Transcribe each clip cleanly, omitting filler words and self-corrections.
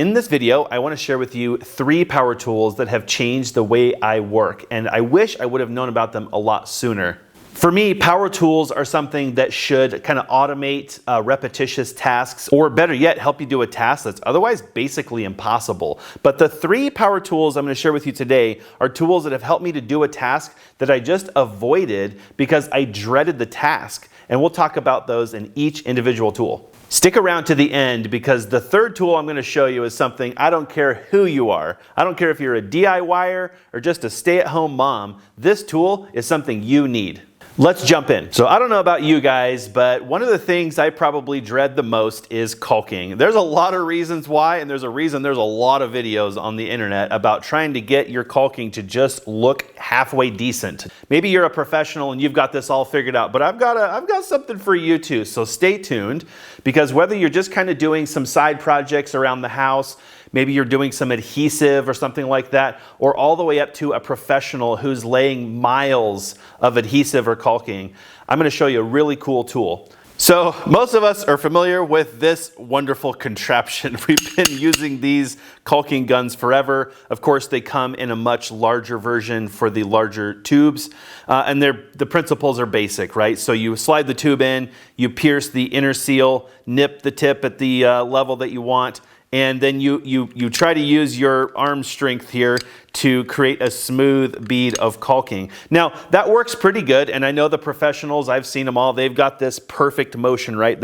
In this video, I want to share with you 3 power tools that have changed the way I work, and I wish I would have known about them a lot sooner. For me, power tools are something that should kind of automate repetitious tasks, or better yet, help you do a task that's otherwise basically impossible. But the 3 power tools I'm going to share with you today are tools that have helped me to do a task that I just avoided because I dreaded the task. And we'll talk about those in each individual tool. Stick around to the end because the 3rd tool I'm going to show you is something I don't care who you are. I don't care if you're a DIYer or just a stay-at-home mom. This tool is something you need. Let's jump in. So I don't know about you guys, but one of the things I probably dread the most is caulking. There's a lot of reasons why, and there's a reason there's a lot of videos on the internet about trying to get your caulking to just look halfway decent. Maybe you're a professional and you've got this all figured out, but I've got something for you too. So stay tuned, because whether you're just kind of doing some side projects around the house, maybe you're doing some adhesive or something like that, or all the way up to a professional who's laying miles of adhesive or caulking, I'm going to show you a really cool tool. So most of us are familiar with this wonderful contraption. We've been using these caulking guns forever. Of course, they come in a much larger version for the larger tubes, and the principles are basic, right? So you slide the tube in, you pierce the inner seal, nip the tip at the level that you want, and then you try to use your arm strength here to create a smooth bead of caulking. Now, that works pretty good, and I know the professionals, I've seen them all, they've got this perfect motion, right?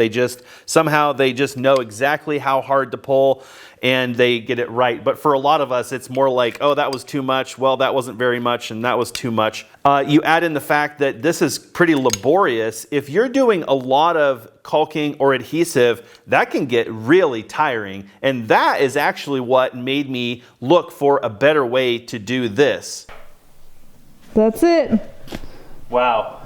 Somehow they just know exactly how hard to pull, and they get it right. But for a lot of us, it's more like, oh, that was too much, well, that wasn't very much, and that was too much. You add in the fact that this is pretty laborious. If you're doing a lot of caulking or adhesive, that can get really tiring, and that is actually what made me look for a better way to do this. That's it. Wow.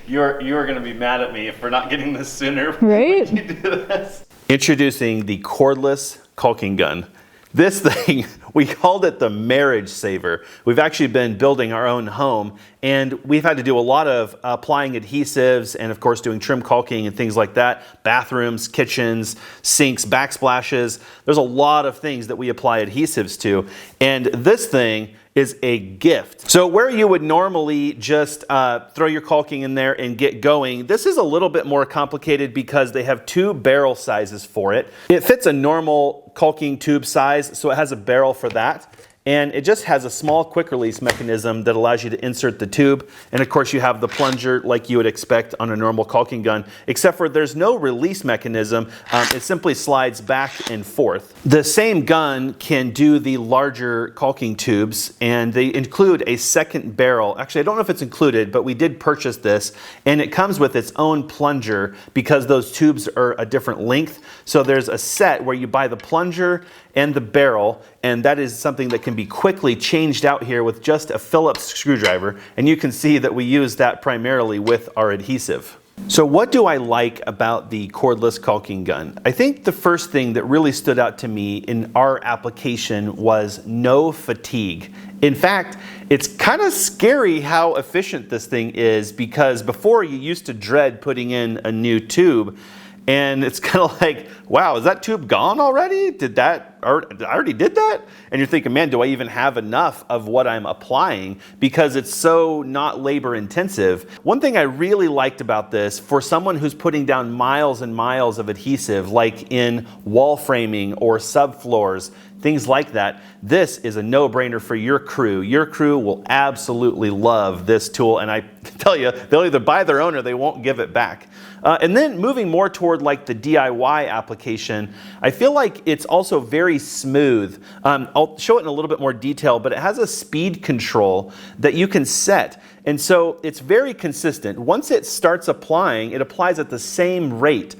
You're going to be mad at me if we're not getting this sooner. Right? When you do this. Introducing the cordless caulking gun. This thing, we called it the marriage saver. We've actually been building our own home, and we've had to do a lot of applying adhesives and of course doing trim caulking and things like that. Bathrooms, kitchens, sinks, backsplashes. There's a lot of things that we apply adhesives to, and this thing is a gift. So where you would normally just throw your caulking in there and get going, this is a little bit more complicated because they have 2 barrel sizes for it. It fits a normal caulking tube size, so it has a barrel for that. And it just has a small quick release mechanism that allows you to insert the tube. And of course you have the plunger like you would expect on a normal caulking gun, except for there's no release mechanism. It simply slides back and forth. The same gun can do the larger caulking tubes, and they include a second barrel. Actually, I don't know if it's included, but we did purchase this, and it comes with its own plunger because those tubes are a different length. So there's a set where you buy the plunger and the barrel, and that is something that can be quickly changed out here with just a Phillips screwdriver, and you can see that we use that primarily with our adhesive. So what do I like about the cordless caulking gun? I think the first thing that really stood out to me in our application was no fatigue. In fact, it's kind of scary how efficient this thing is, because before you used to dread putting in a new tube, and it's kind of like, wow, is that tube gone already? I already did that? And you're thinking, man, do I even have enough of what I'm applying? Because it's so not labor intensive. One thing I really liked about this, for someone who's putting down miles and miles of adhesive, like in wall framing or subfloors, things like that, this is a no-brainer for your crew. Your crew will absolutely love this tool, and I tell you, they'll either buy their own or they won't give it back. And then moving more toward like the DIY application, I feel like it's also very smooth. I'll show it in a little bit more detail, but it has a speed control that you can set. And so it's very consistent. Once it starts applying, it applies at the same rate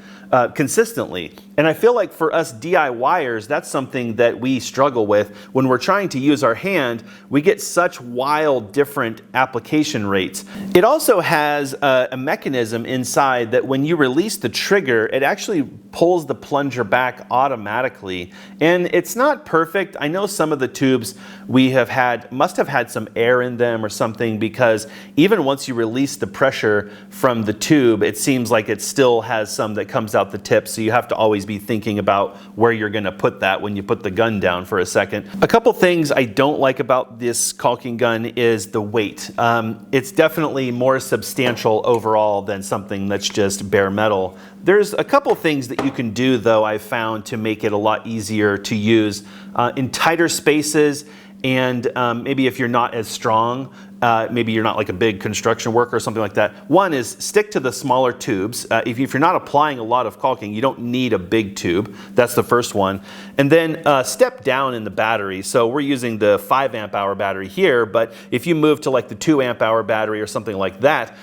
consistently. And I feel like for us DIYers, that's something that we struggle with. When we're trying to use our hand, we get such wild different application rates. It also has a mechanism inside that when you release the trigger, it actually pulls the plunger back automatically. And it's not perfect. I know some of the tubes we have had must have had some air in them or something, because even once you release the pressure from the tube, it seems like it still has some that comes out the tip, so you have to always be be thinking about where you're going to put that when you put the gun down for a second. A couple things I don't like about this caulking gun is the weight. It's definitely more substantial overall than something that's just bare metal. There's a couple things that you can do, though, I've found, to make it a lot easier to use in tighter spaces, and maybe if you're not as strong, maybe you're not like a big construction worker or something like that. One is stick to the smaller tubes. If you're not applying a lot of caulking, you don't need a big tube. That's the first one. And then step down in the battery. So we're using the 5 amp hour battery here, but if you move to like the 2 amp hour battery or something like that,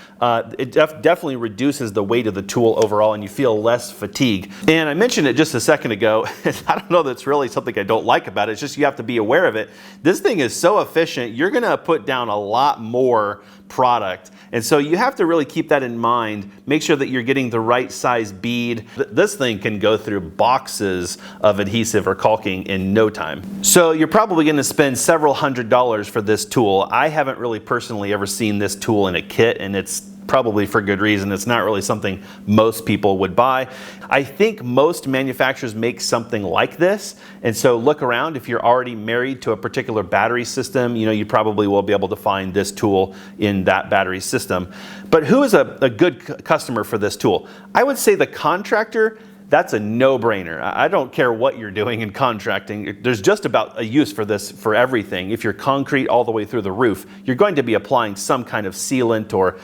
it definitely reduces the weight of the tool overall, and you feel less fatigue. And I mentioned it just a second ago. I don't know that's really something I don't like about it. It's just you have to be aware of it. This thing is so efficient. You're going to put down a lot more product. And so you have to really keep that in mind. Make sure that you're getting the right size bead. This thing can go through boxes of adhesive or caulking in no time. So you're probably going to spend several $100s for this tool. I haven't really personally ever seen this tool in a kit, and it's probably for good reason. It's not really something most people would buy. I think most manufacturers make something like this, and so look around. If you're already married to a particular battery system, you probably will be able to find this tool in that battery system. But who is a good customer for this tool? I would say the contractor. That's a no-brainer. I don't care what you're doing in contracting. There's just about a use for this for everything. If you're concrete all the way through the roof, you're going to be applying some kind of sealant or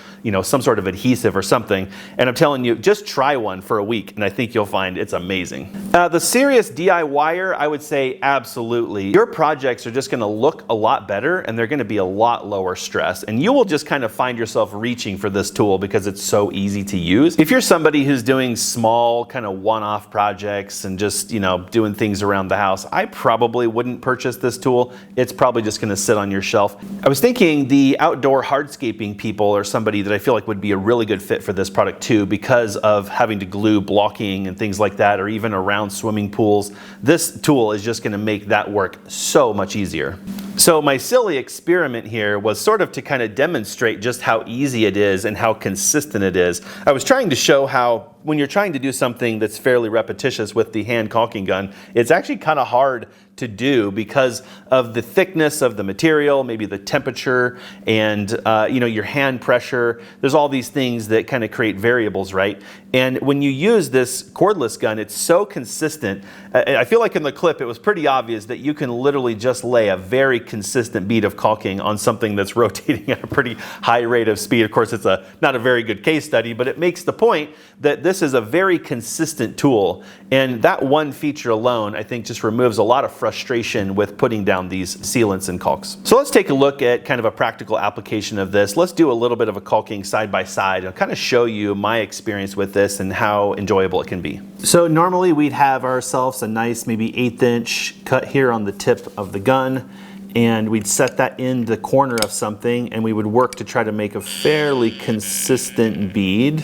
some sort of adhesive or something. And I'm telling you, just try one for a week, and I think you'll find it's amazing. The serious DIYer, I would say absolutely. Your projects are just going to look a lot better, and they're going to be a lot lower stress. And you will just kind of find yourself reaching for this tool because it's so easy to use. If you're somebody who's doing small kind of one-off projects and just doing things around the house, I probably wouldn't purchase this tool. It's probably just going to sit on your shelf. I was thinking the outdoor hardscaping people are somebody that I feel like would be a really good fit for this product too, because of having to glue blocking and things like that, or even around swimming pools. This tool is just going to make that work so much easier. So my silly experiment here was sort of to kind of demonstrate just how easy it is and how consistent it is. I was trying to show how when you're trying to do something that's fairly repetitious with the hand caulking gun, it's actually kind of hard to do because of the thickness of the material, maybe the temperature, and your hand pressure. There's all these things that kind of create variables, right? And when you use this cordless gun, it's so consistent. I feel like in the clip it was pretty obvious that you can literally just lay a very consistent bead of caulking on something that's rotating at a pretty high rate of speed. Of course, it's not a very good case study, but it makes the point that this is a very consistent tool. And that one feature alone, I think, just removes a lot of frustration with putting down these sealants and caulks. So let's take a look at kind of a practical application of this. Let's do a little bit of a caulking side by side and kind of show you my experience with this and how enjoyable it can be. So normally we'd have ourselves a nice maybe 1/8 inch cut here on the tip of the gun, and we'd set that in the corner of something, and we would work to try to make a fairly consistent bead.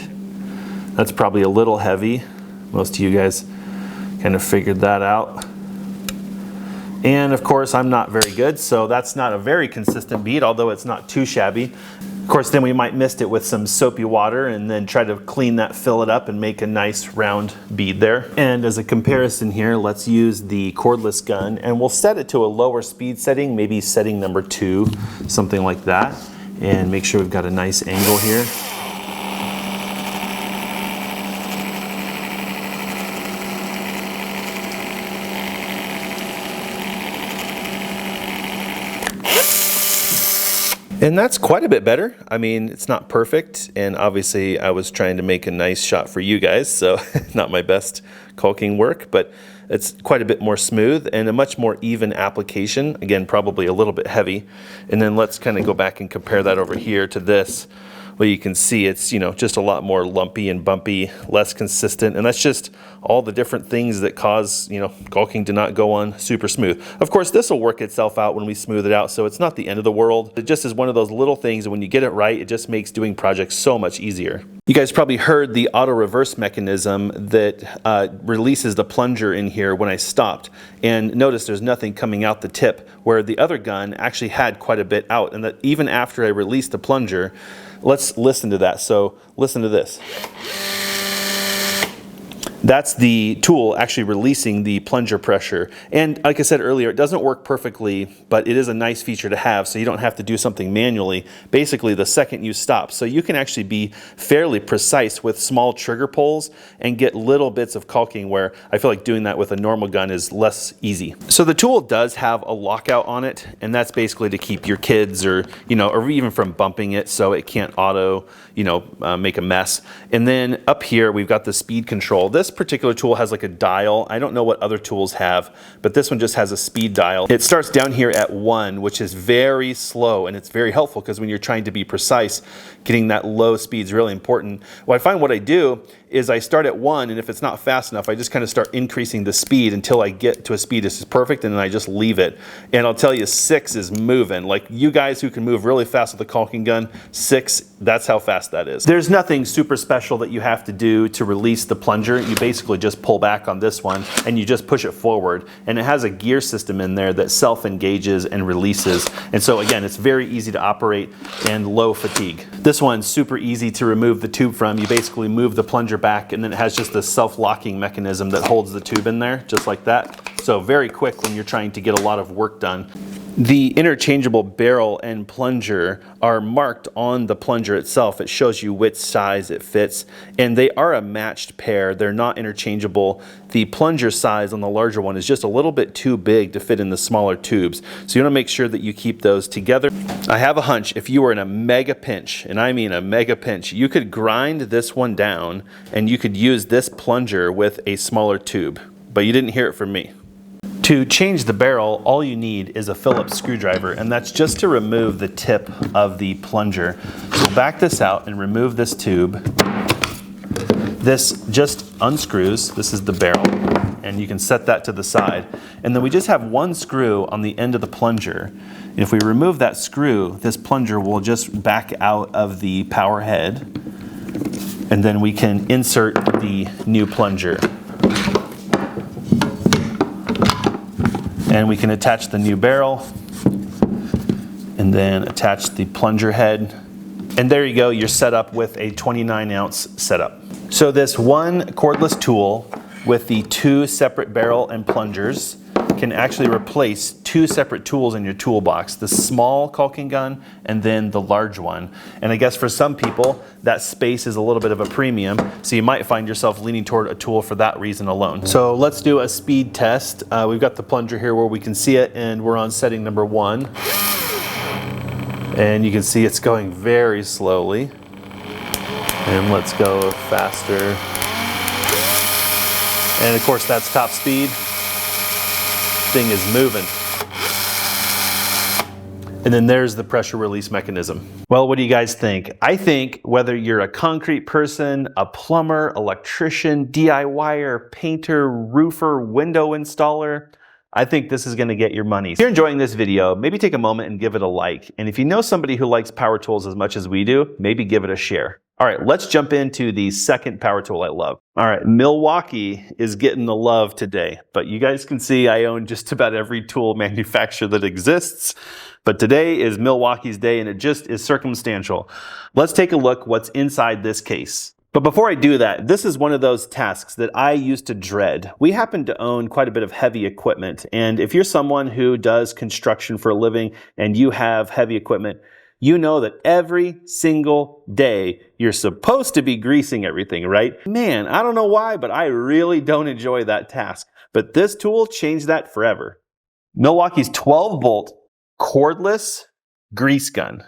That's probably a little heavy. Most of you guys kind of figured that out. And of course, I'm not very good, so that's not a very consistent bead, although it's not too shabby. Of course, then we might mist it with some soapy water and then try to clean that, fill it up, and make a nice round bead there. And as a comparison here, let's use the cordless gun, and we'll set it to a lower speed setting, maybe setting number 2, something like that, and make sure we've got a nice angle here. And that's quite a bit better. I mean, it's not perfect, and obviously I was trying to make a nice shot for you guys, so not my best caulking work, but it's quite a bit more smooth and a much more even application. Again, probably a little bit heavy. And then let's kind of go back and compare that over here to this. Well, you can see it's, just a lot more lumpy and bumpy, less consistent, and that's just all the different things that cause, caulking to not go on super smooth. Of course, this will work itself out when we smooth it out, so it's not the end of the world. It just is one of those little things, and when you get it right, it just makes doing projects so much easier. You guys probably heard the auto reverse mechanism that releases the plunger in here when I stopped. And notice there's nothing coming out the tip, where the other gun actually had quite a bit out, and that even after I released the plunger, let's listen to that. So listen to this. That's the tool actually releasing the plunger pressure. And like I said earlier, it doesn't work perfectly, but it is a nice feature to have so you don't have to do something manually, basically the second you stop. So you can actually be fairly precise with small trigger pulls and get little bits of caulking where I feel like doing that with a normal gun is less easy. So the tool does have a lockout on it, and that's basically to keep your kids or even from bumping it so it can't auto, make a mess. And then up here, we've got the speed control. This particular tool has like a dial. I don't know what other tools have, but this one just has a speed dial. It starts down here at 1, which is very slow, and it's very helpful because when you're trying to be precise, getting that low speed is really important. Well, I find what I do is I start at 1, and if it's not fast enough, I just kind of start increasing the speed until I get to a speed that's perfect, and then I just leave it. And I'll tell you, 6 is moving. Like you guys who can move really fast with a caulking gun, 6, that's how fast that is. There's nothing super special that you have to do to release the plunger. You basically just pull back on this one, and you just push it forward. And it has a gear system in there that self-engages and releases. And so again, it's very easy to operate and low fatigue. This one's super easy to remove the tube from. You basically move the plunger back, and then it has just a self-locking mechanism that holds the tube in there, just like that. So very quick when you're trying to get a lot of work done. The interchangeable barrel and plunger are marked on the plunger itself. It shows you which size it fits, and they are a matched pair. They're not interchangeable. The plunger size on the larger one is just a little bit too big to fit in the smaller tubes. So you want to make sure that you keep those together. I have a hunch if you were in a mega pinch, and I mean a mega pinch, you could grind this one down and you could use this plunger with a smaller tube, but you didn't hear it from me. To change the barrel, all you need is a Phillips screwdriver, and that's just to remove the tip of the plunger. So back this out and remove this tube. This just unscrews. This is the barrel, and you can set that to the side. And then we just have one screw on the end of the plunger. And if we remove that screw, this plunger will just back out of the power head, and then we can insert the new plunger. And we can attach the new barrel and then attach the plunger head. And there you go, you're set up with a 29-ounce setup. So this one cordless tool with the 2 separate barrel and plungers can actually replace 2 separate tools in your toolbox, the small caulking gun and then the large one. And I guess for some people, that space is a little bit of a premium, so you might find yourself leaning toward a tool for that reason alone. So let's do a speed test. We've got the plunger here where we can see it, and we're on setting number 1. And you can see it's going very slowly. And let's go faster. And of course, that's top speed. Thing is moving. And then there's the pressure release mechanism. Well, what do you guys think? I think whether you're a concrete person, a plumber, electrician, DIYer, painter, roofer, window installer, I think this is going to get your money. If you're enjoying this video, maybe take a moment and give it a like. And if you know somebody who likes power tools as much as we do, maybe give it a share. All right, let's jump into the second power tool I love. All right, Milwaukee is getting the love today, but you guys can see I own just about every tool manufacturer that exists. But today is Milwaukee's day, and it just is circumstantial. Let's take a look what's inside this case. But before I do that, this is one of those tasks that I used to dread. We happen to own quite a bit of heavy equipment, and if you're someone who does construction for a living and you have heavy equipment, you know that every single day you're supposed to be greasing everything, right? Man, I don't know why, but I really don't enjoy that task. But this tool changed that forever. Milwaukee's 12-volt cordless grease gun.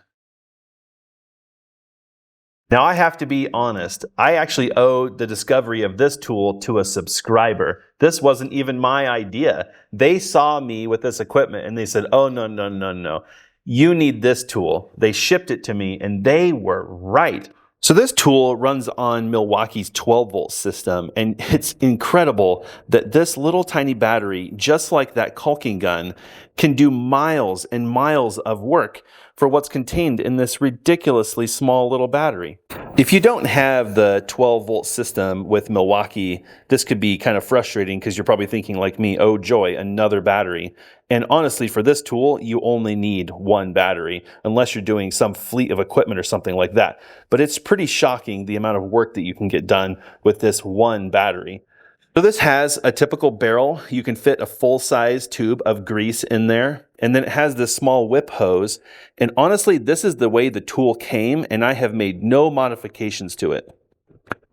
Now I have to be honest, I actually owe the discovery of this tool to a subscriber. This wasn't even my idea. They saw me with this equipment and they said, oh, no. You need this tool. They shipped it to me and they were right. So this tool runs on Milwaukee's 12-volt system, and it's incredible that this little tiny battery, just like that caulking gun, can do miles and miles of work for what's contained in this ridiculously small little battery. If you don't have the 12-volt system with Milwaukee, this could be kind of frustrating because you're probably thinking like me, oh joy, another battery. And honestly, for this tool, you only need one battery, unless you're doing some fleet of equipment or something like that. But it's pretty shocking the amount of work that you can get done with this one battery. So this has a typical barrel. You can fit a full-size tube of grease in there. And then it has this small whip hose. And honestly, this is the way the tool came, and I have made no modifications to it.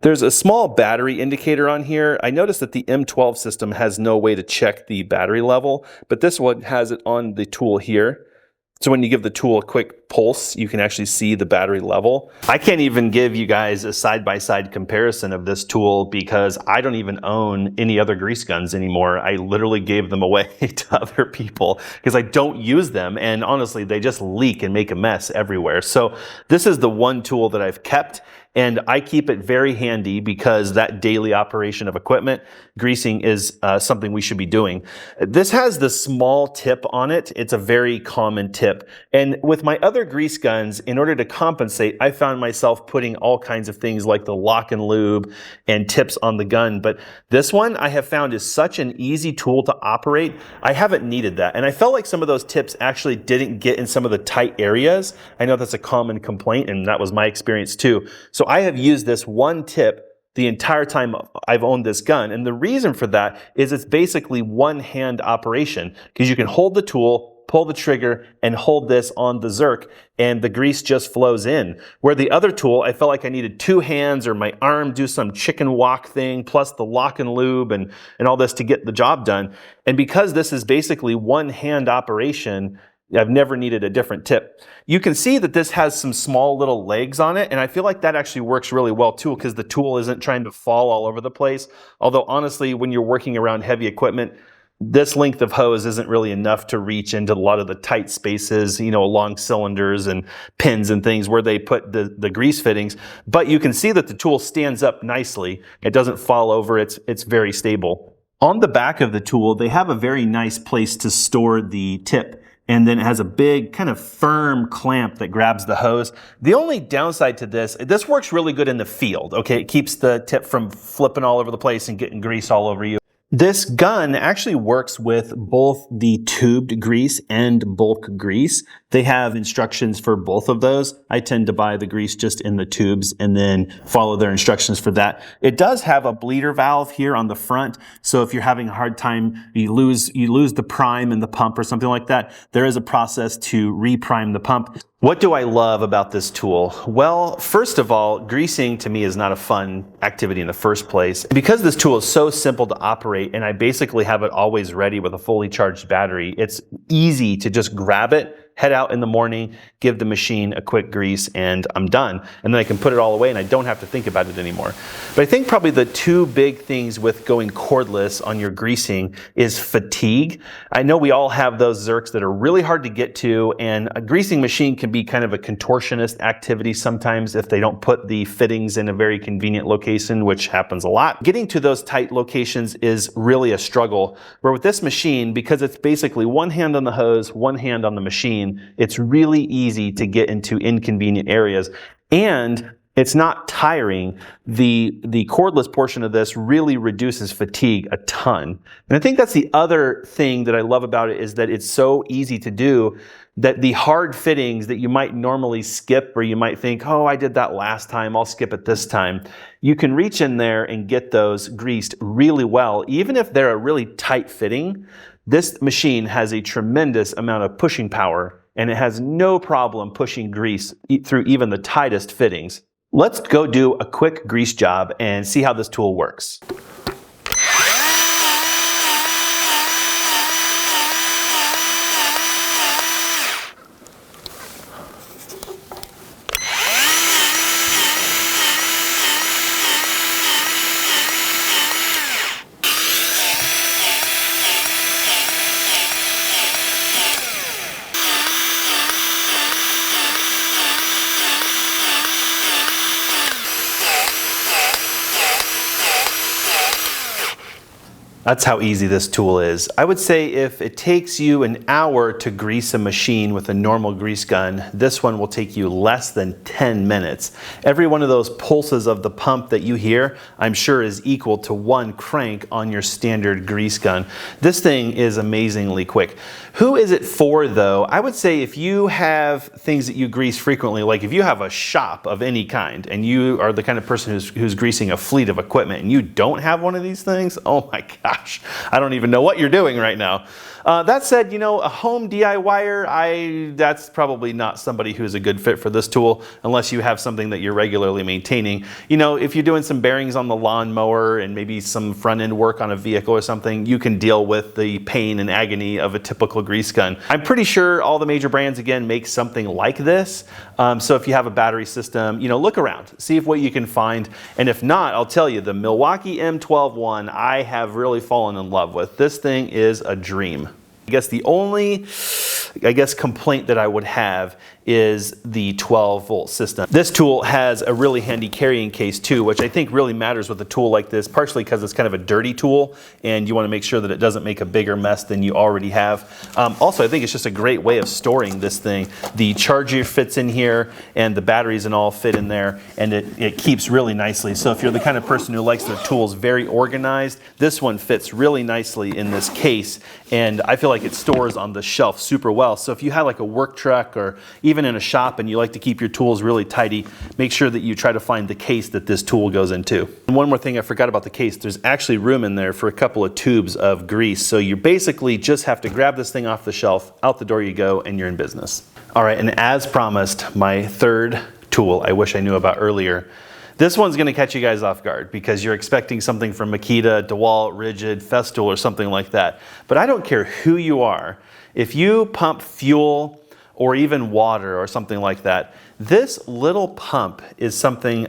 There's a small battery indicator on here. I noticed that the M12 system has no way to check the battery level, but this one has it on the tool here. So when you give the tool a quick pulse, you can actually see the battery level. I can't even give you guys a side-by-side comparison of this tool because I don't even own any other grease guns anymore. I literally gave them away to other people because I don't use them, and honestly, they just leak and make a mess everywhere. So this is the one tool that I've kept, and I keep it very handy because that daily operation of equipment, greasing is something we should be doing. This has the small tip on it. It's a very common tip. And with my other grease guns, in order to compensate, I found myself putting all kinds of things like the lock and lube and tips on the gun. But this one I have found is such an easy tool to operate. I haven't needed that. And I felt like some of those tips actually didn't get in some of the tight areas. I know that's a common complaint, and that was my experience too. So I have used this one tip the entire time I've owned this gun. And the reason for that is it's basically one hand operation because you can hold the tool, pull the trigger, and hold this on the Zerk, and the grease just flows in. Where the other tool, I felt like I needed two hands or my arm do some chicken walk thing, plus the lock and lube and all this to get the job done. And because this is basically one hand operation, I've never needed a different tip. You can see that this has some small little legs on it, and I feel like that actually works really well too because the tool isn't trying to fall all over the place. Although honestly, when you're working around heavy equipment, this length of hose isn't really enough to reach into a lot of the tight spaces, you know, along cylinders and pins and things where they put the grease fittings. But you can see that the tool stands up nicely. It doesn't fall over. It's very stable. On the back of the tool, they have a very nice place to store the tip. And then it has a big kind of firm clamp that grabs the hose. The only downside to this works really good in the field, okay? It keeps the tip from flipping all over the place and getting grease all over you. This gun actually works with both the tubed grease and bulk grease. They have instructions for both of those. I tend to buy the grease just in the tubes and then follow their instructions for that. It does have a bleeder valve here on the front, so if you're having a hard time, you lose the prime in the pump or something like that, there is a process to reprime the pump. What do I love about this tool? Well, first of all, greasing to me is not a fun activity in the first place. Because this tool is so simple to operate and I basically have it always ready with a fully charged battery, it's easy to just grab it, head out in the morning, give the machine a quick grease, and I'm done. And then I can put it all away and I don't have to think about it anymore. But I think probably the two big things with going cordless on your greasing is fatigue. I know we all have those Zerks that are really hard to get to, and a greasing machine can be kind of a contortionist activity sometimes if they don't put the fittings in a very convenient location, which happens a lot. Getting to those tight locations is really a struggle. Where with this machine, because it's basically one hand on the hose, one hand on the machine, it's really easy to get into inconvenient areas, and it's not tiring. The cordless portion of this really reduces fatigue a ton. And I think that's the other thing that I love about it is that it's so easy to do that the hard fittings that you might normally skip or you might think, oh, I did that last time, I'll skip it this time. You can reach in there and get those greased really well. Even if they're a really tight fitting, this machine has a tremendous amount of pushing power and it has no problem pushing grease through even the tightest fittings. Let's go do a quick grease job and see how this tool works. That's how easy this tool is. I would say if it takes you an hour to grease a machine with a normal grease gun, this one will take you less than 10 minutes. Every one of those pulses of the pump that you hear, I'm sure is equal to one crank on your standard grease gun. This thing is amazingly quick. Who is it for though? I would say if you have things that you grease frequently, like if you have a shop of any kind and you are the kind of person who's greasing a fleet of equipment and you don't have one of these things, oh my gosh. I don't even know what you're doing right now. That said, you know, a home DIYer, that's probably not somebody who's a good fit for this tool unless you have something that you're regularly maintaining. You know, if you're doing some bearings on the lawnmower and maybe some front end work on a vehicle or something, you can deal with the pain and agony of a typical grease gun. I'm pretty sure all the major brands, again, make something like this. So if you have a battery system, you know, look around, see what you can find. And if not, I'll tell you, the Milwaukee M12-1 I have really fallen in love with. This thing is a dream. I guess the only, complaint that I would have is the 12-volt system. This tool has a really handy carrying case too, which I think really matters with a tool like this, partially because it's kind of a dirty tool and you want to make sure that it doesn't make a bigger mess than you already have. Also, I think it's just a great way of storing this thing. The charger fits in here and the batteries and all fit in there, and it keeps really nicely. So if you're the kind of person who likes their tools very organized, this one fits really nicely in this case, and I feel like it stores on the shelf super well. So if you have like a work truck or even in a shop and you like to keep your tools really tidy, make sure that you try to find the case that this tool goes into. And one more thing I forgot about the case, there's actually room in there for a couple of tubes of grease. So you basically just have to grab this thing off the shelf, out the door you go, and you're in business. All right, and as promised, my third tool I wish I knew about earlier. This one's gonna catch you guys off guard because you're expecting something from Makita, DeWalt, Rigid, Festool, or something like that. But I don't care who you are. If you pump fuel or even water or something like that, this little pump is something,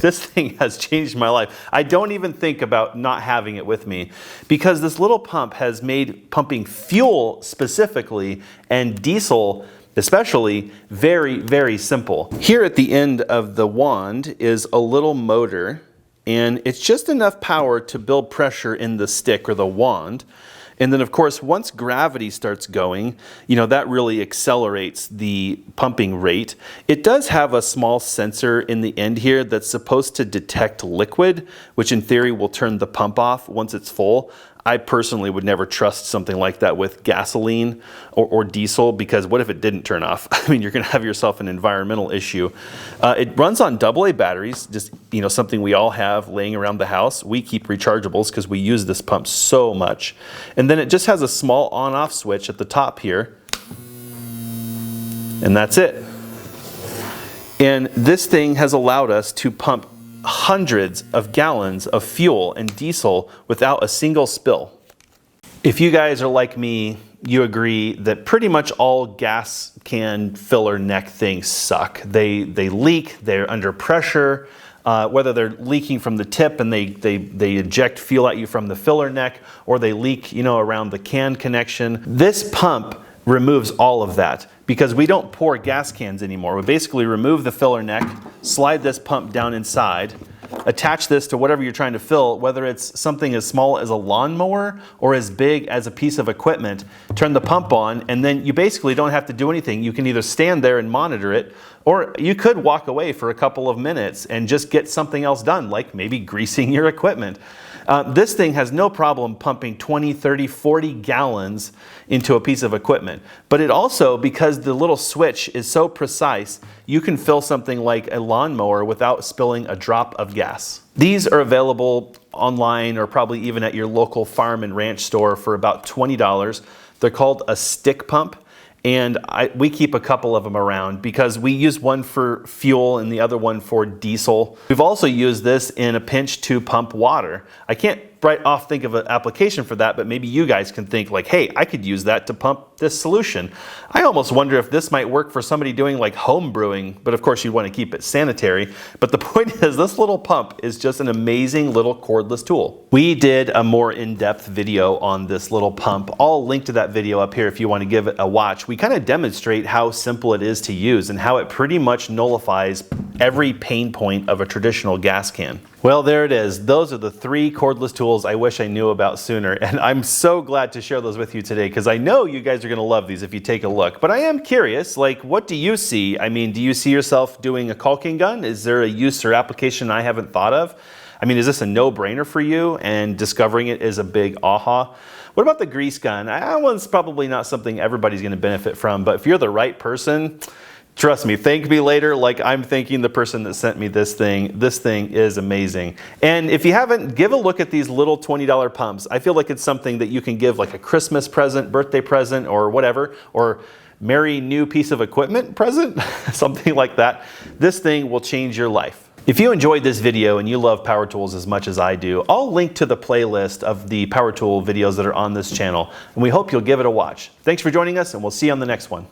this thing has changed my life. I don't even think about not having it with me because this little pump has made pumping fuel specifically and diesel especially very, very simple. Here at the end of the wand is a little motor, and it's just enough power to build pressure in the stick or the wand. And then of course, once gravity starts going, you know, that really accelerates the pumping rate. It does have a small sensor in the end here that's supposed to detect liquid, which in theory will turn the pump off once it's full. I personally would never trust something like that with gasoline or diesel, because what if it didn't turn off? I mean, you're gonna have yourself an environmental issue. It runs on AA batteries, just, you know, something we all have laying around the house. We keep rechargeables because we use this pump so much. And then it just has a small on-off switch at the top here, and that's it. And this thing has allowed us to pump hundreds of gallons of fuel and diesel without a single spill. If you guys are like me, you agree that pretty much all gas can filler neck things suck. They leak, they're under pressure, whether they're leaking from the tip and they eject fuel at you from the filler neck, or they leak, you know, around the can connection. This pump removes all of that because we don't pour gas cans anymore. We basically remove the filler neck, slide this pump down inside, attach this to whatever you're trying to fill, whether it's something as small as a lawnmower or as big as a piece of equipment, turn the pump on, and then you basically don't have to do anything. You can either stand there and monitor it, or you could walk away for a couple of minutes and just get something else done, like maybe greasing your equipment. This thing has no problem pumping 20, 30, 40 gallons into a piece of equipment. But it also, because the little switch is so precise, you can fill something like a lawnmower without spilling a drop of gas. These are available online or probably even at your local farm and ranch store for about $20. They're called a stick pump. And we keep a couple of them around because we use one for fuel and the other one for diesel. We've also used this in a pinch to pump water. I can't right off think of an application for that, but maybe you guys can think like, hey, I could use that to pump this solution. I almost wonder if this might work for somebody doing like home brewing, but of course you want to keep it sanitary. But the point is, this little pump is just an amazing little cordless tool. We did a more in-depth video on this little pump. I'll link to that video up here if you want to give it a watch. We kind of demonstrate how simple it is to use and how it pretty much nullifies every pain point of a traditional gas can. Well, there it is. Those are the 3 cordless tools I wish I knew about sooner. And I'm so glad to share those with you today because I know you guys are going to love these if you take a look. But I am curious, like, what do you see? I mean, do you see yourself doing a caulking gun? Is there a use or application I haven't thought of? I mean, is this a no-brainer for you? And discovering it is a big aha. What about the grease gun? That one's probably not something everybody's going to benefit from. But if you're the right person, trust me, thank me later like I'm thanking the person that sent me this thing. This thing is amazing. And if you haven't, give a look at these little $20 pumps. I feel like it's something that you can give like a Christmas present, birthday present, or whatever, or merry new piece of equipment present, something like that. This thing will change your life. If you enjoyed this video and you love power tools as much as I do, I'll link to the playlist of the power tool videos that are on this channel, and we hope you'll give it a watch. Thanks for joining us, and we'll see you on the next one.